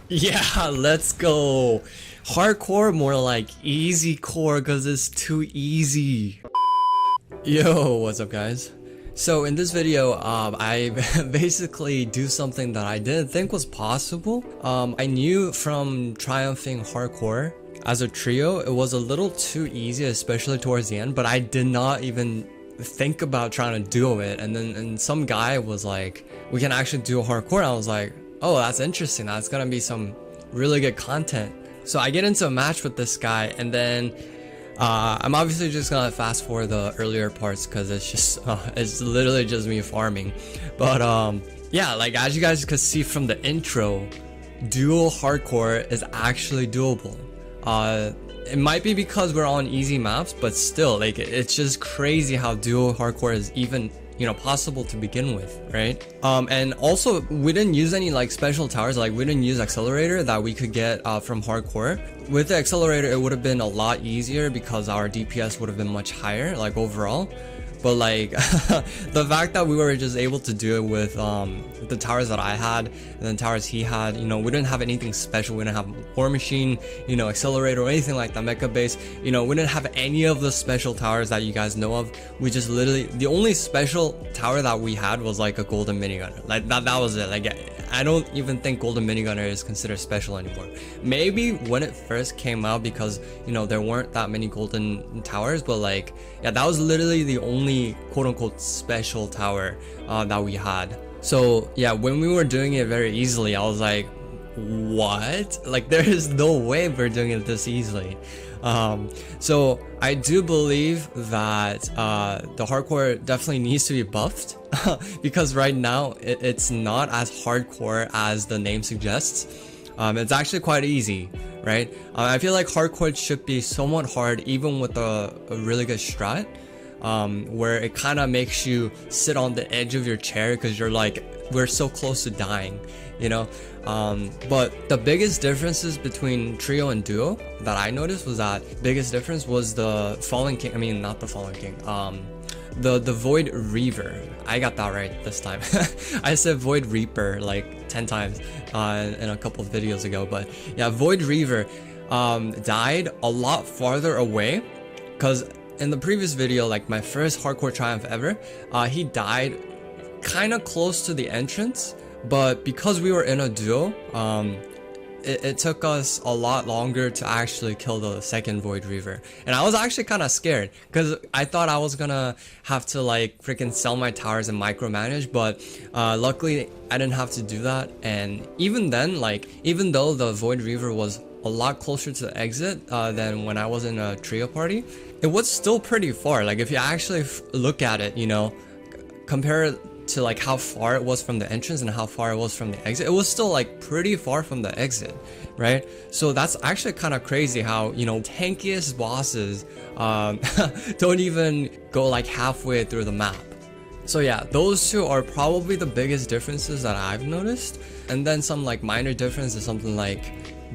Yeah, let's go. Hardcore, more like easy core, because it's too easy. Yo, what's up guys? So in this video, I basically do something that I didn't think was possible. I knew from triumphing hardcore as a trio, it was a little too easy, especially towards the end, but I did not even think about trying to do it. And then some guy was like, we can actually do a hardcore. I was like, oh, that's interesting. That's gonna be some really good content. So I get into a match with this guy, and then I'm obviously just gonna fast forward the earlier parts because it's just it's literally just me farming. But yeah, like as you guys could see from the intro, duo hardcore is actually doable. It might be because we're on easy maps, but still, like, it's just crazy how duo hardcore is even, you know, possible to begin with, right? And also we didn't use any like special towers, like we didn't use accelerator that we could get from hardcore. With the accelerator, it would have been a lot easier because our DPS would have been much higher, like overall. But like the fact that we were just able to do it with the towers that I had and then towers he had, you know, we didn't have anything special. We didn't have war machine, you know, accelerator or anything like that, mecha base, you know, we didn't have any of the special towers that you guys know of. We just literally, the only special tower that we had was like a golden minigunner. Like that was it. Like I don't even think golden minigunner is considered special anymore. Maybe when it first came out because, you know, there weren't that many golden towers, but like, yeah, that was literally the only quote-unquote special tower that we had. So yeah, when we were doing it very easily, I was like, what? Like there is no way we're doing it this easily. So I do believe that the hardcore definitely needs to be buffed because right now it's not as hardcore as the name suggests. It's actually quite easy, right? I feel like hardcore should be somewhat hard even with a really good strat, where it kind of makes you sit on the edge of your chair because you're like, we're so close to dying, you know? But the biggest differences between trio and duo that I noticed was that biggest difference was the Fallen King, I mean not the Fallen King, the Void Reaver. I got that right this time. I said Void Reaper like 10 times in a couple of videos ago, but yeah, Void Reaver died a lot farther away because in the previous video, like my first hardcore triumph ever, he died kind of close to the entrance, but because we were in a duo, it took us a lot longer to actually kill the second Void Reaver. And I was actually kind of scared because I thought I was gonna have to like freaking sell my towers and micromanage, but luckily I didn't have to do that. And even then, like, even though the Void Reaver was a lot closer to the exit than when I was in a trio party, it was still pretty far. Like if you actually look at it, you know, compare it to like how far it was from the entrance and how far it was from the exit, it was still like pretty far from the exit, right? So that's actually kind of crazy how, you know, tankiest bosses don't even go like halfway through the map. So yeah, those two are probably the biggest differences that I've noticed. And then some like minor difference is something like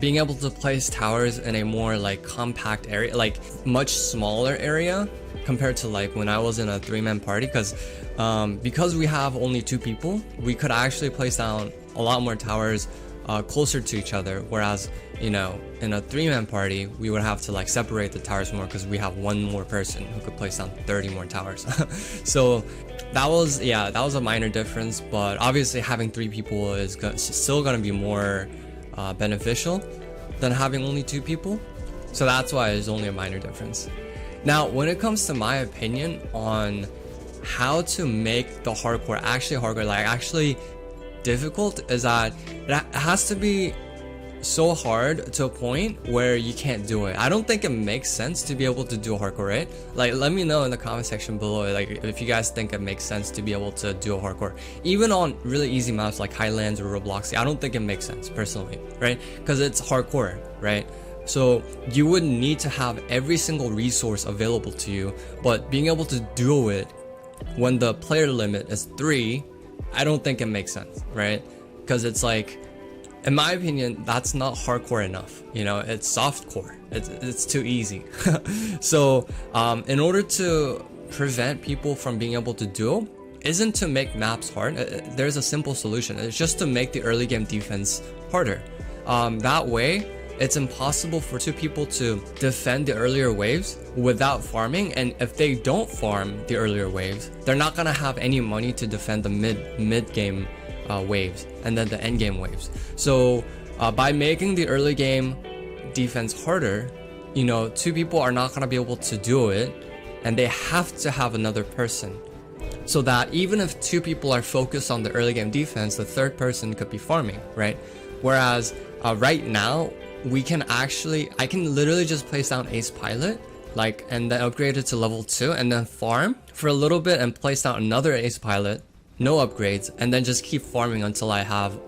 being able to place towers in a more like compact area, like much smaller area compared to like when I was in a 3-man party, because we have only 2 people, we could actually place down a lot more towers closer to each other, whereas, you know, in a 3-man party we would have to like separate the towers more because we have 1 more person who could place down 30 more towers. So that was a minor difference, but obviously having 3 people is still gonna be more beneficial than having only 2 people. So that's why it's only a minor difference. Now when it comes to my opinion on how to make the hardcore like actually difficult, is that it has to be so hard to a point where you can't do it. I don't think it makes sense to be able to do a hardcore, right? Like let me know in the comment section below, like if you guys think it makes sense to be able to do a hardcore even on really easy maps like Highlands or Roblox. I don't think it makes sense personally, right? Because it's hardcore, right? So you would need to have every single resource available to you, but being able to do it when the player limit is 3, I don't think it makes sense, right? Because it's like, in my opinion, that's not hardcore enough. You know, it's softcore. It's too easy. So in order to prevent people from being able to duo isn't to make maps hard. There's a simple solution. It's just to make the early game defense harder. That way, it's impossible for two people to defend the earlier waves without farming, and if they don't farm the earlier waves, they're not gonna have any money to defend the mid game waves and then the end game waves. So by making the early game defense harder, you know, two people are not gonna be able to do it, and they have to have another person. So that even if two people are focused on the early game defense, the third person could be farming, right? Whereas right now, I can literally just place down Ace Pilot, like, and then upgrade it to level 2, and then farm for a little bit and place down another Ace Pilot, no upgrades, and then just keep farming until I have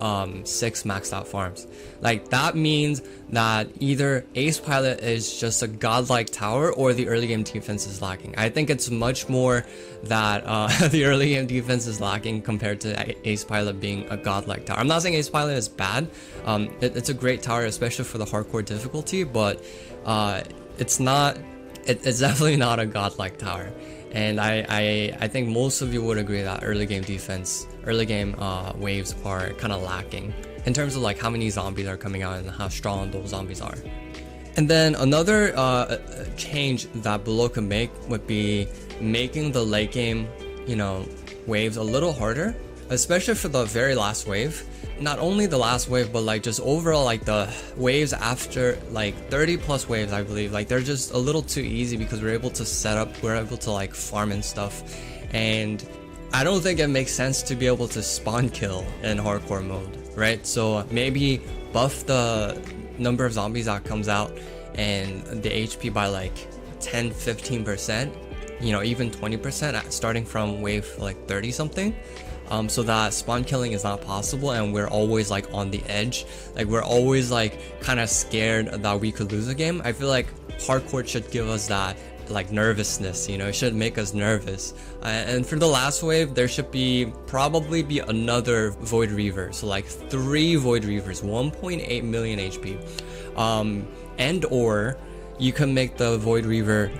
6 maxed out farms. Like, that means that either Ace Pilot is just a godlike tower or the early game defense is lacking. I think it's much more that the early game defense is lacking compared to Ace Pilot being a godlike tower. I'm not saying Ace Pilot is bad. It's a great tower, especially for the hardcore difficulty, but it's definitely not a godlike tower. And I think most of you would agree that early game defense, early game waves are kind of lacking in terms of like how many zombies are coming out and how strong those zombies are. And then another change that Below could make would be making the late game, you know, waves a little harder, especially for the very last wave. Not only the last wave, but like just overall, like the waves after like 30 plus waves, I believe, like they're just a little too easy because we're able to like farm and stuff. And I don't think it makes sense to be able to spawn kill in hardcore mode, right? So maybe buff the number of zombies that comes out and the HP by like 10-15%, you know, even 20% starting from wave like 30 something. So that spawn killing is not possible, and we're always like on the edge, like we're always like kind of scared that we could lose a game. I feel like hardcore should give us that like nervousness, you know, it should make us nervous. And for the last wave, there should probably be another Void Reaver, so like 3 Void Reavers, 1.8 million HP, and or you can make the Void Reaver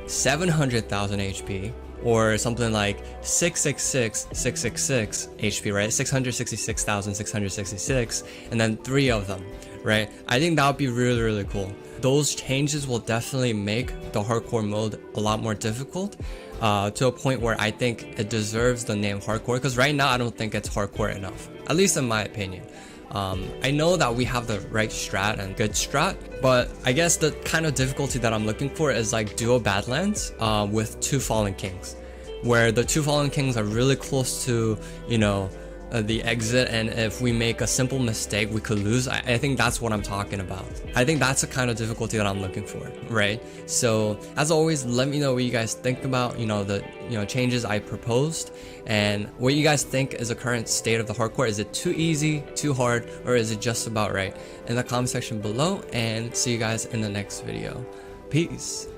700,000 HP, or something like 666 HP, right? 666,666, and then 3 of them, right? I think that would be really, really cool. Those changes will definitely make the hardcore mode a lot more difficult, to a point where I think it deserves the name hardcore, because right now I don't think it's hardcore enough, at least in my opinion. I know that we have the right strat and good strat, but I guess the kind of difficulty that I'm looking for is like duo Badlands with 2 Fallen Kings, where the 2 Fallen Kings are really close to, you know, the exit, and if we make a simple mistake we could lose. I think that's what I'm talking about. I think that's the kind of difficulty that I'm looking for, right? So as always, let me know what you guys think about, you know, the changes I proposed, and what you guys think is the current state of the hardcore. Is it too easy, too hard, or is it just about right? In the comment section below, and see you guys in the next video. Peace.